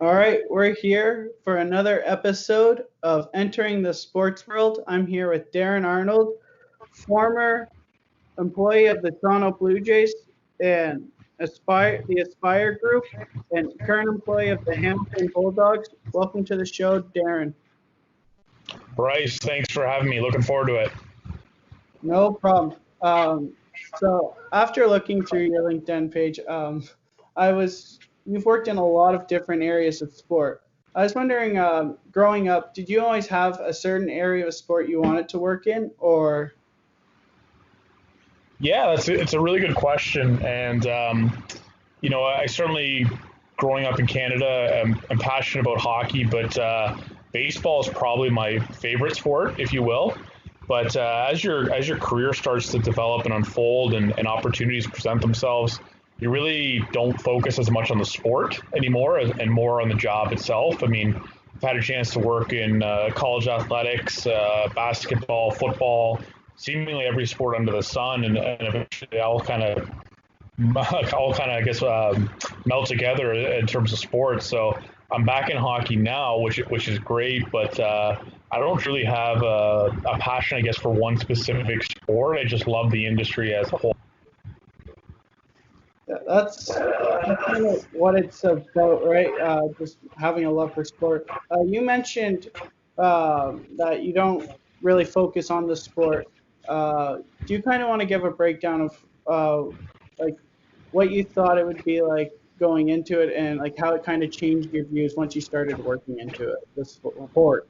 All right, we're here for another episode of Entering the Sports World. I'm here with Darren Arnold, former employee of the Toronto Blue Jays and the Aspire Group, and current employee of the Hamilton Bulldogs. Welcome to the show, Darren. Bryce, thanks for having me. Looking forward to it. No problem. So after looking through your LinkedIn page, you've worked in a lot of different areas of sport. I was wondering, growing up, did you always have a certain area of sport you wanted to work in, or? Yeah, it's a really good question, and I certainly, growing up in Canada, I'm passionate about hockey, but baseball is probably my favorite sport, if you will. But as your career starts to develop and unfold, and opportunities present themselves, you really don't focus as much on the sport anymore and more on the job itself. I mean, I've had a chance to work in college athletics, basketball, football, seemingly every sport under the sun, and eventually they all kind of I guess melt together in terms of sports. So I'm back in hockey now, which is great, but I don't really have a passion, I guess, for one specific sport. I just love the industry as a whole. That's kind of what it's about, right? Just having a love for sport. You mentioned that you don't really focus on the sport. Do you kind of want to give a breakdown of like what you thought it would be like going into it, and like how it kind of changed your views once you started working into it, this sport?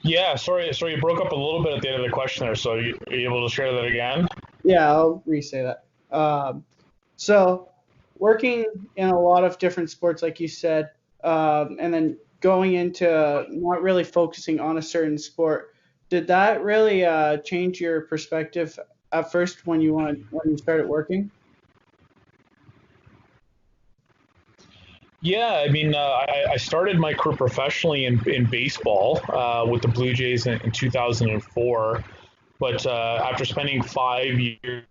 Yeah, sorry, you broke up a little bit at the end of the question there. So are you able to share that again? Yeah, I'll re-say that. So, working in a lot of different sports, like you said, and then going into not really focusing on a certain sport, did that really change your perspective at first when you started working? Yeah, I mean, I started my career professionally in baseball with the Blue Jays in 2004. But after spending 5 years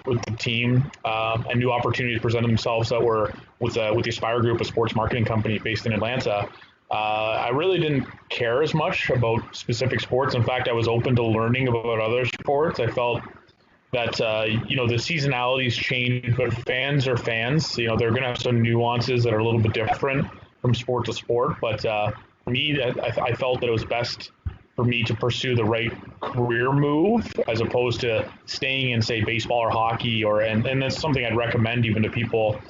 with the team, and new opportunities presented themselves that were with the Aspire Group, a sports marketing company based in Atlanta. I really didn't care as much about specific sports. In fact, I was open to learning about other sports. I felt that the seasonalities change, but fans are fans. They're going to have some nuances that are a little bit different from sport to sport. But for me, I felt that it was best for me to pursue the right career move as opposed to staying in, say, baseball or hockey, and that's something I'd recommend even to people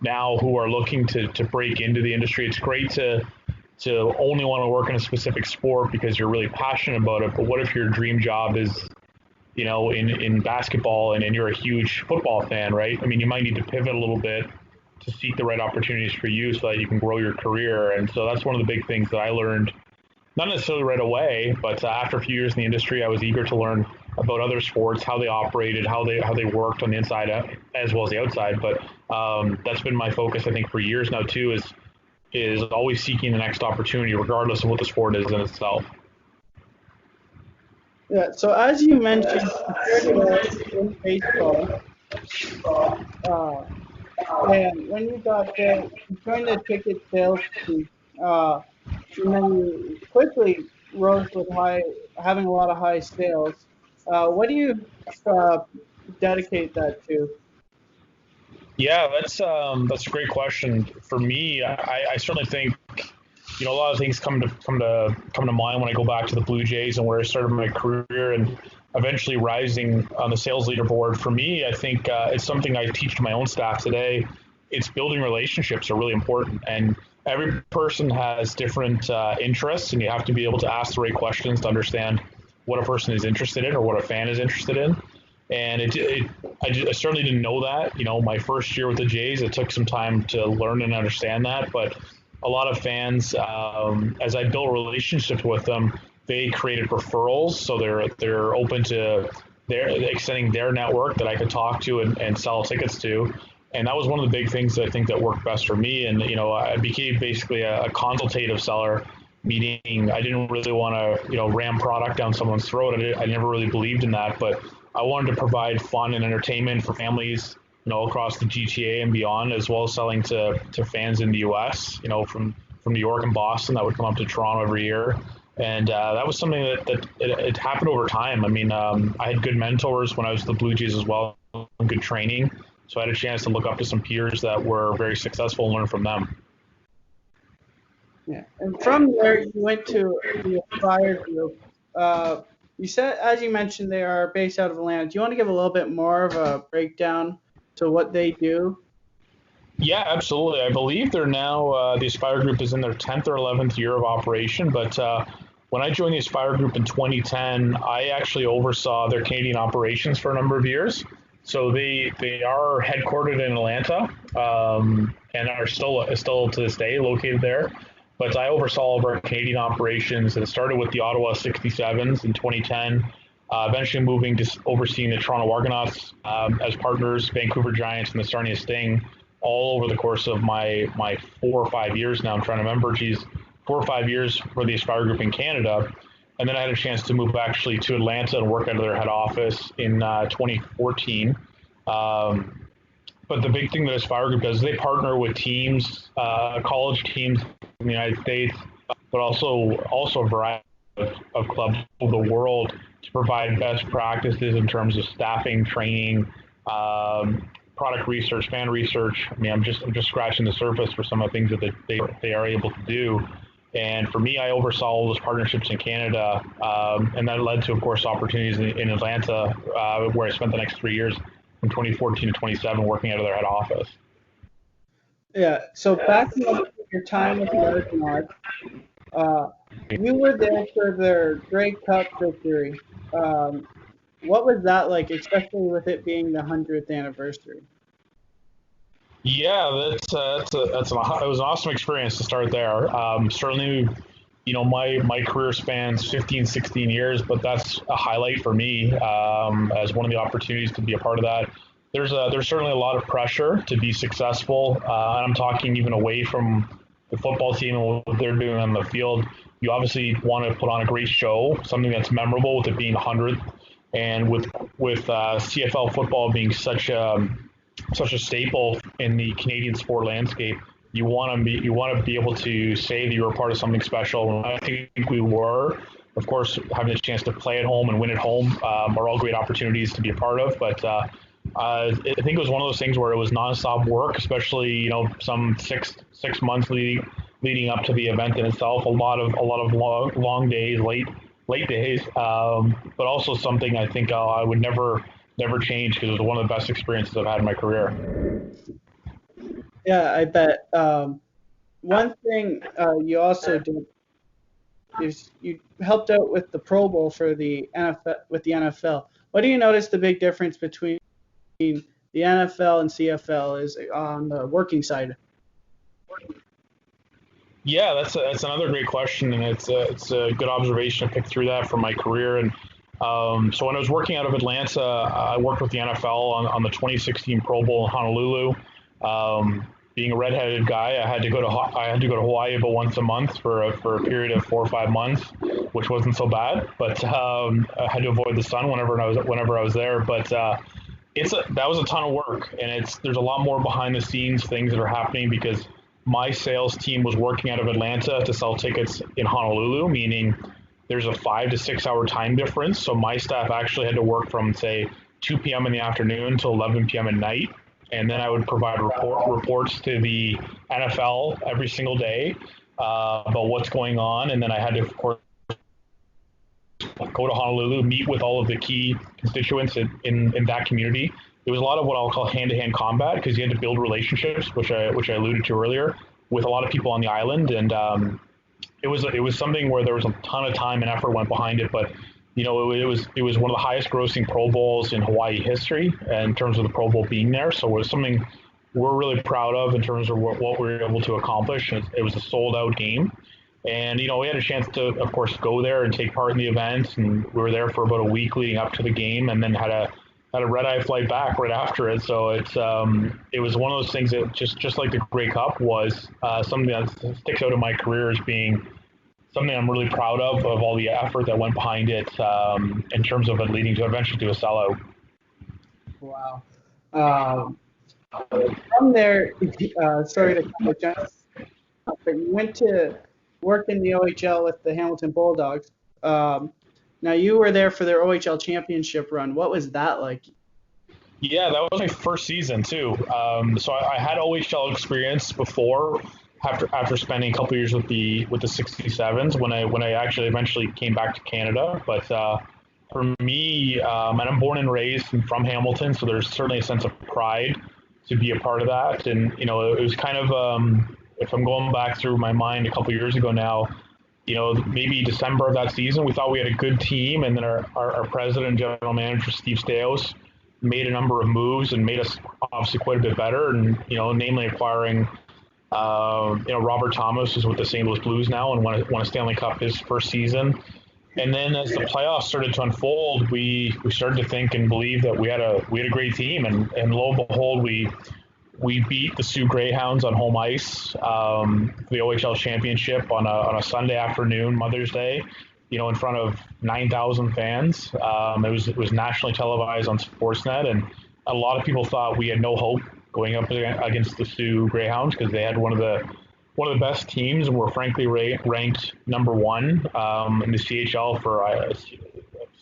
now who are looking to break into the industry. It's great to only want to work in a specific sport because you're really passionate about it. But what if your dream job is, in basketball, and you're a huge football fan, right? I mean, you might need to pivot a little bit to seek the right opportunities for you so that you can grow your career. And so that's one of the big things that I learned, not necessarily right away, but after a few years in the industry, I was eager to learn about other sports, how they operated, how they worked on the inside as well as the outside. But that's been my focus, I think, for years now too. Is always seeking the next opportunity, regardless of what the sport is in itself. Yeah. So as you mentioned, you started in baseball, uh, and when you got there, you joined the ticket sales team. Uh, and then you quickly rose with having a lot of high sales. What do you uh, dedicate that to? Yeah, that's a great question. For me, I certainly think a lot of things come to mind when I go back to the Blue Jays and where I started my career and eventually rising on the sales leaderboard. For me, I think it's something I teach to my own staff today. It's building relationships are really important, and every person has different interests, and you have to be able to ask the right questions to understand what a person is interested in or what a fan is interested in. And I certainly didn't know that. My first year with the Jays, it took some time to learn and understand that. But a lot of fans, as I built relationships with them, they created referrals, so they're open to their extending their network that I could talk to and sell tickets to. And that was one of the big things that I think that worked best for me. And I became basically a consultative seller, meaning I didn't really want to ram product down someone's throat. I never really believed in that, but I wanted to provide fun and entertainment for families across the GTA and beyond, as well as selling to fans in the U.S. From New York and Boston that would come up to Toronto every year. And that was something that it happened over time. I mean, I had good mentors when I was at the Blue Jays as well, and good training. So I had a chance to look up to some peers that were very successful and learn from them. Yeah, and from there you went to the Aspire Group. You said, as you mentioned, they are based out of Atlanta. Do you want to give a little bit more of a breakdown to what they do? Yeah, absolutely. I believe they're now, the Aspire Group is in their 10th or 11th year of operation. But when I joined the Aspire Group in 2010, I actually oversaw their Canadian operations for a number of years. So they are headquartered in Atlanta, and are still to this day located there. But I oversaw all of our Canadian operations. And it started with the Ottawa 67s in 2010, eventually moving to overseeing the Toronto Argonauts as partners, Vancouver Giants, and the Sarnia Sting, all over the course of my 4 or 5 years now. I'm trying to remember, 4 or 5 years for the Aspire Group in Canada. And then I had a chance to move actually to Atlanta and work out of their head office in 2014. But the big thing that Aspire Group does is they partner with teams, college teams in the United States, but also a variety of clubs over the world to provide best practices in terms of staffing, training, product research, fan research. I mean, I'm just scratching the surface for some of the things that they are able to do. And for me, I oversaw all those partnerships in Canada, and that led to, of course, opportunities in Atlanta, where I spent the next 3 years from 2014 to 27 working out of their head office. Yeah. So backing up your time with the Argonauts, you were there for their Grey Cup victory. What was that like, especially with it being the 100th anniversary? Yeah, it was an awesome experience to start there. Certainly, my career spans 15, 16 years, but that's a highlight for me as one of the opportunities to be a part of that. There's certainly a lot of pressure to be successful, and I'm talking even away from the football team and what they're doing on the field. You obviously want to put on a great show, something that's memorable with it being 100th, and with CFL football being such a staple in the Canadian sport landscape, you want to be able to say that you were part of something special. And I think we were. Of course, having the chance to play at home and win at home are all great opportunities to be a part of. But I think it was one of those things where it was nonstop work, especially some six months leading up to the event in itself. A lot of long days, late days, but also something I think I would never change because it was one of the best experiences I've had in my career. Yeah, I bet. One thing you also did is you helped out with the Pro Bowl for the NFL with the NFL. What do you notice the big difference between the NFL and CFL is on the working side? Yeah, that's another great question, and it's a good observation to pick through that from my career. And so when I was working out of Atlanta, I worked with the NFL on the 2016 Pro Bowl in Honolulu. Being a redheaded guy, I had to go to Hawaii about once a month for a period of 4 or 5 months, which wasn't so bad. But I had to avoid the sun whenever I was there. But that was a ton of work, and there's a lot more behind the scenes things that are happening because my sales team was working out of Atlanta to sell tickets in Honolulu, meaning there's a 5 to 6 hour time difference. So my staff actually had to work from, say, 2 p.m. in the afternoon to 11 p.m. at night. And then I would provide reports to the NFL every single day about what's going on. And then I had to, of course, go to Honolulu, meet with all of the key constituents in that community. It was a lot of what I'll call hand-to-hand combat because you had to build relationships, which I alluded to earlier, with a lot of people on the island. And it was something where there was a ton of time and effort went behind it, but it was one of the highest grossing Pro Bowls in Hawaii history in terms of the Pro Bowl being there. So it was something we're really proud of in terms of what we were able to accomplish. It was a sold out game. And, we had a chance to, of course, go there and take part in the event. And we were there for about a week leading up to the game and then had a red-eye flight back right after it. So it was one of those things that just like the Grey Cup was something that sticks out in my career as being something I'm really proud of all the effort that went behind it in terms of it leading to eventually to a sellout. Wow. From there, sorry to kind of jump, but you went to work in the OHL with the Hamilton Bulldogs. Um, Now you were there for their OHL Championship run. What was that like? Yeah, that was my first season too. So I had OHL experience before, after spending a couple years with the 67s when I actually eventually came back to Canada. But for me, and I'm born and raised and from Hamilton, so there's certainly a sense of pride to be a part of that. And it was kind of if I'm going back through my mind a couple years ago now, maybe December of that season, we thought we had a good team, and then our president and general manager, Steve Staios, made a number of moves and made us obviously quite a bit better. And, namely acquiring, Robert Thomas is with the St. Louis Blues now and won a Stanley Cup his first season. And then as the playoffs started to unfold, we started to think and believe that we had a great team. And lo and behold, we beat the Sioux Greyhounds on home ice for the OHL Championship on a Sunday afternoon, Mother's Day, in front of 9,000 fans. It was nationally televised on Sportsnet, and a lot of people thought we had no hope going up against the Sioux Greyhounds because they had one of the best teams and were frankly ranked number one in the CHL for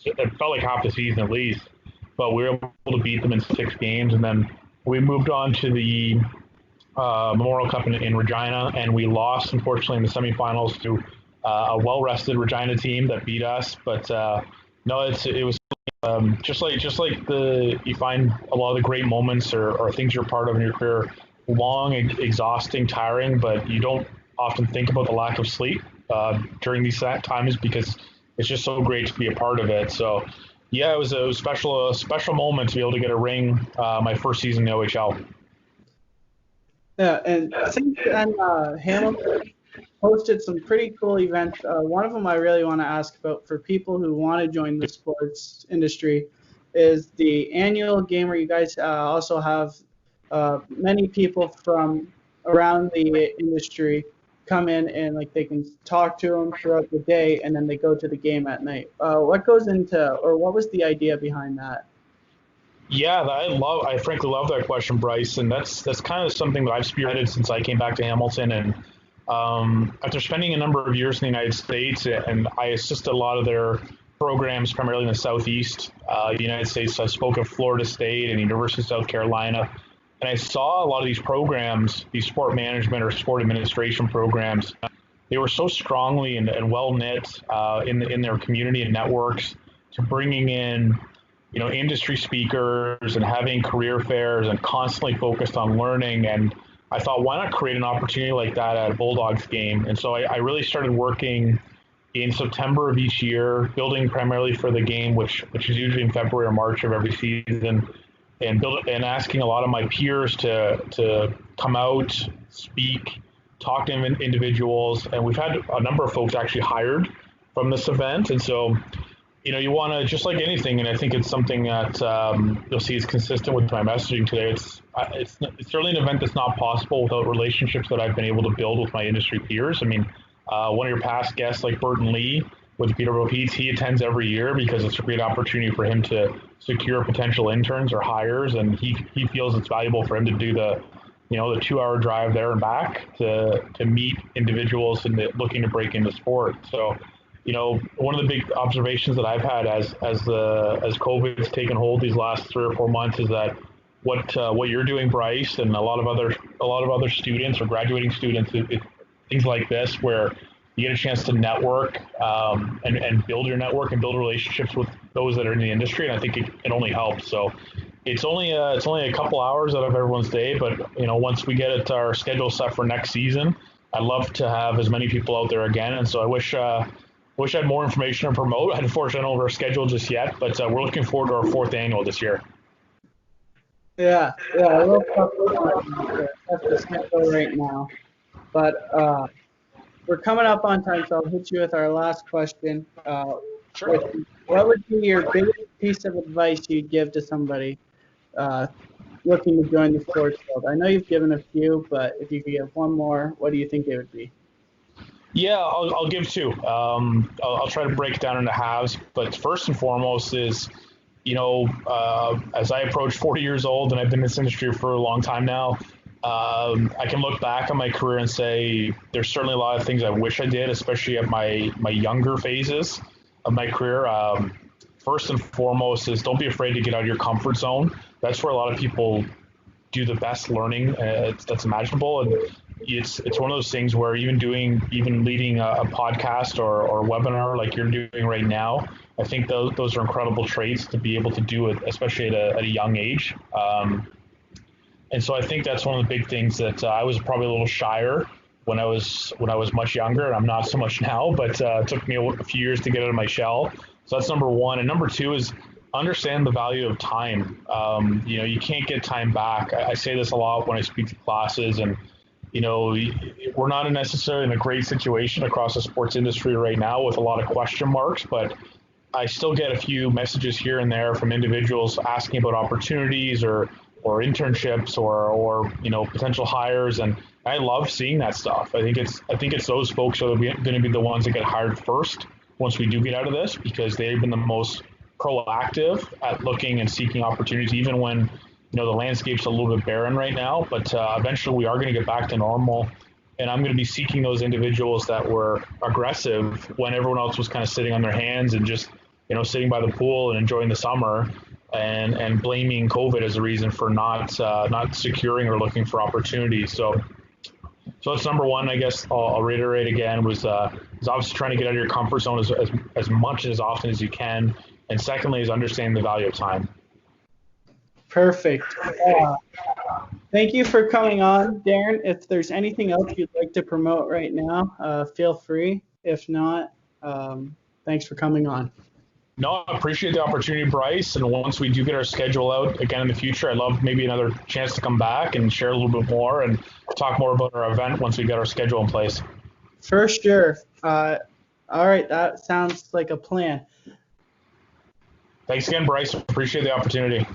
it felt like half the season at least. But we were able to beat them in 6 games, and then we moved on to the Memorial Cup in Regina, and we lost, unfortunately, in the semifinals to a well-rested Regina team that beat us. But no, it was just like you find a lot of the great moments or things you're part of in your career, long, exhausting, tiring, but you don't often think about the lack of sleep during these times because it's just so great to be a part of it. So yeah, it was a special moment to be able to get a ring my first season in the OHL. Yeah, and since then, Hamilton hosted some pretty cool events. One of them I really want to ask about for people who want to join the sports industry is the annual game where you guys also have many people from around the industry come in and like they can talk to them throughout the day and then they go to the game at night. What goes into or what was the idea behind that? Yeah, I frankly love that question, Bryce, and that's kind of something that I've spearheaded since I came back to Hamilton. And after spending a number of years in the United States, and I assist a lot of their programs primarily in the Southeast United States. So I spoke at Florida State and University of South Carolina, and I saw a lot of these programs, these sport management or sport administration programs. They were so strongly and well knit in their community and networks to bringing in industry speakers and having career fairs and constantly focused on learning. And I thought, why not create an opportunity like that at a Bulldogs game? And so I really started working in September of each year, building primarily for the game, which is usually in February or March of every season, and asking a lot of my peers to come out, speak, talk to individuals. And we've had a number of folks actually hired from this event. And so you want to, just like anything, and I think it's something that you'll see is consistent with my messaging today. It's certainly an event that's not possible without relationships that I've been able to build with my industry peers. I mean, one of your past guests, like Burton Lee with Peter Pete's, he attends every year because it's a great opportunity for him to secure potential interns or hires, and he feels it's valuable for him to do the 2-hour drive there and back to meet individuals and looking to break into sport. So one of the big observations that I've had as COVID's taken hold these last 3 or 4 months is that what you're doing, Bryce, and a lot of other students or graduating students, things like this, where you get a chance to network and build your network and build relationships with those that are in the industry, and I think it only helps. So it's only a couple hours out of everyone's day, but once we get our schedule set for next season, I'd love to have as many people out there again. And so I wish I had more information to promote. Unfortunately, I don't have our schedule just yet, but we're looking forward to our 4th annual this year. Yeah, I love talking about the schedule right now, but we're coming up on time, so I'll hit you with our last question. Sure. What would be your biggest piece of advice you'd give to somebody looking to join the sports field? I know you've given a few, but if you could give one more, what do you think it would be? Yeah, I'll give 2. I'll try to break it down into halves, but first and foremost is as I approach 40 years old and I've been in this industry for a long time now, I can look back on my career and say there's certainly a lot of things I wish I did, especially at my younger phases of my career. First and foremost is don't be afraid to get out of your comfort zone. That's where a lot of people do the best learning that's imaginable. And it's one of those things where even leading a podcast or a webinar like you're doing right now, I think those are incredible traits to be able to do it, especially at a young age. And so I think that's one of the big things that I was probably a little shyer when I was much younger, and I'm not so much now. But it took me a few years to get out of my shell. So that's number one. And number two is understand the value of time. You can't get time back. I say this a lot when I speak to classes, and we're not necessarily in a great situation across the sports industry right now with a lot of question marks, but I still get a few messages here and there from individuals asking about opportunities or internships or potential hires, and I love seeing that stuff. I think it's those folks that are going to be the ones that get hired first once we do get out of this, because they've been the most proactive at looking and seeking opportunities, even when the landscape's a little bit barren right now. But eventually we are going to get back to normal, and I'm going to be seeking those individuals that were aggressive when everyone else was kind of sitting on their hands and just sitting by the pool and enjoying the summer, and blaming COVID as a reason for not securing or looking for opportunities. So that's number one. I guess I'll reiterate again was obviously trying to get out of your comfort zone as much as often as you can, and secondly is understanding the value of time. Perfect. Thank you for coming on, Darren. If there's anything else you'd like to promote right now, feel free. If not, thanks for coming on. No, I appreciate the opportunity, Bryce. And once we do get our schedule out again in the future, I'd love maybe another chance to come back and share a little bit more and talk more about our event once we get our schedule in place. For sure. All right, that sounds like a plan. Thanks again, Bryce. Appreciate the opportunity.